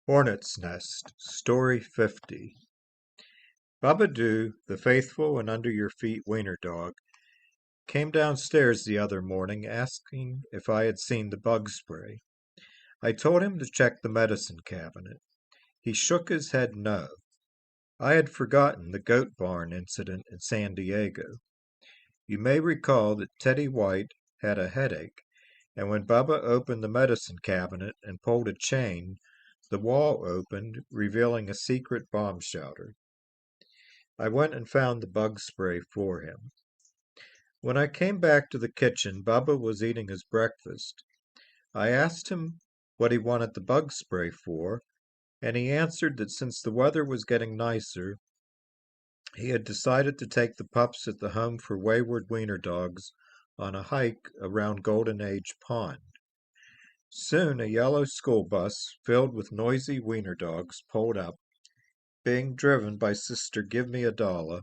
Hornet's Nest, Story 50. Bubba Doo, the faithful and under-your-feet wiener dog, came downstairs the other morning asking if I had seen the bug spray. I told him to check the medicine cabinet. He shook his head no. I had forgotten the goat barn incident in San Diego. You may recall that Teddy White had a headache, and when Bubba opened the medicine cabinet and pulled a chain, the wall opened, revealing a secret bomb shelter. I went and found the bug spray for him. When I came back to the kitchen, Bubba was eating his breakfast. I asked him what he wanted the bug spray for, and he answered that since the weather was getting nicer, he had decided to take the pups at the home for Wayward Wiener Dogs on a hike around Golden Age Pond. Soon a yellow school bus filled with noisy wiener dogs pulled up, being driven by Sister Give Me a Dollar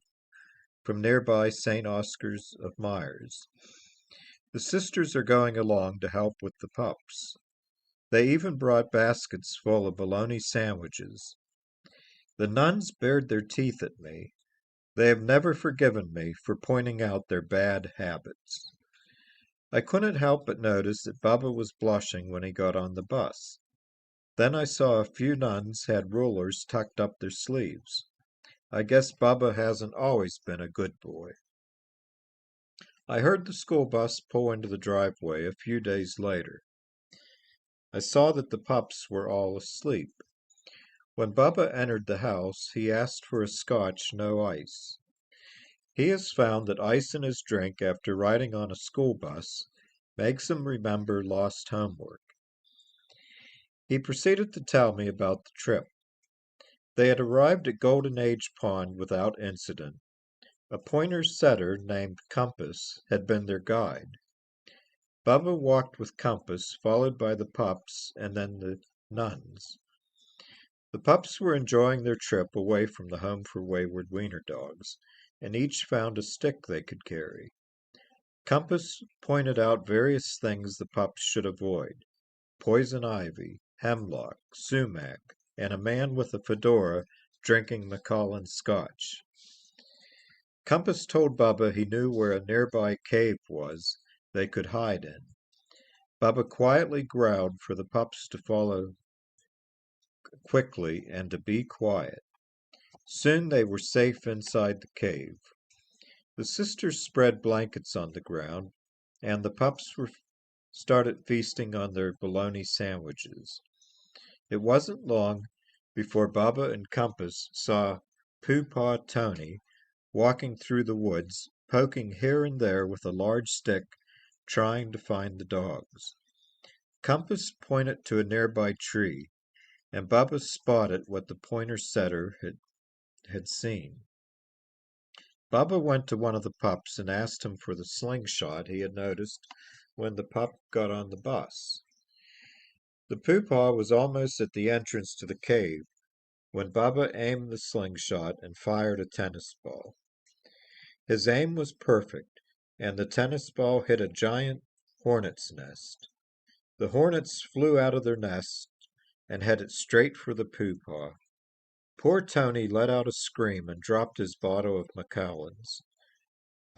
from nearby St. Oscar's of Myers. The sisters are going along to help with the pups. They even brought baskets full of bologna sandwiches. The nuns bared their teeth at me. They have never forgiven me for pointing out their bad habits. I couldn't help but notice that Bubba was blushing when he got on the bus. Then I saw a few nuns had rulers tucked up their sleeves. I guess Bubba hasn't always been a good boy. I heard the school bus pull into the driveway a few days later. I saw that the pups were all asleep. When Bubba entered the house, he asked for a scotch, no ice. He has found that ice in his drink after riding on a school bus makes him remember lost homework. He proceeded to tell me about the trip. They had arrived at Golden Age Pond without incident. A pointer setter named Compass had been their guide. Bubba walked with Compass, followed by the pups and then the nuns. The pups were enjoying their trip away from the home for Wayward Wiener Dogs, and each found a stick they could carry. Compass pointed out various things the pups should avoid: poison ivy, hemlock, sumac, and a man with a fedora drinking Macallan scotch. Compass told Bubba he knew where a nearby cave was they could hide in. Bubba quietly growled for the pups to follow quickly and to be quiet. Soon they were safe inside the cave. The sisters spread blankets on the ground, and the pups started feasting on their bologna sandwiches. It wasn't long before Bubba and Compass saw Pooh-Paw Tony walking through the woods, poking here and there with a large stick, trying to find the dogs. Compass pointed to a nearby tree, and Bubba spotted what the pointer setter had seen. Bubba went to one of the pups and asked him for the slingshot he had noticed when the pup got on the bus. The Pooh-Paw was almost at the entrance to the cave when Bubba aimed the slingshot and fired a tennis ball. His aim was perfect, and the tennis ball hit a giant hornet's nest. The hornets flew out of their nest and headed straight for the Pooh-Paw. Poor Tony let out a scream and dropped his bottle of Macallan's.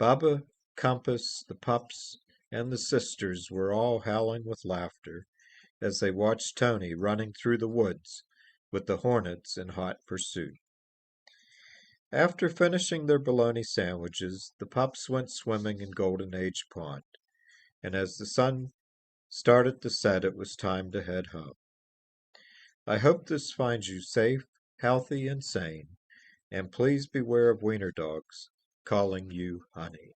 Bubba, Compass, the pups, and the sisters were all howling with laughter as they watched Tony running through the woods with the hornets in hot pursuit. After finishing their bologna sandwiches, the pups went swimming in Golden Age Pond, and as the sun started to set, it was time to head home. I hope this finds you safe, healthy, and sane, and please beware of wiener dogs calling you honey.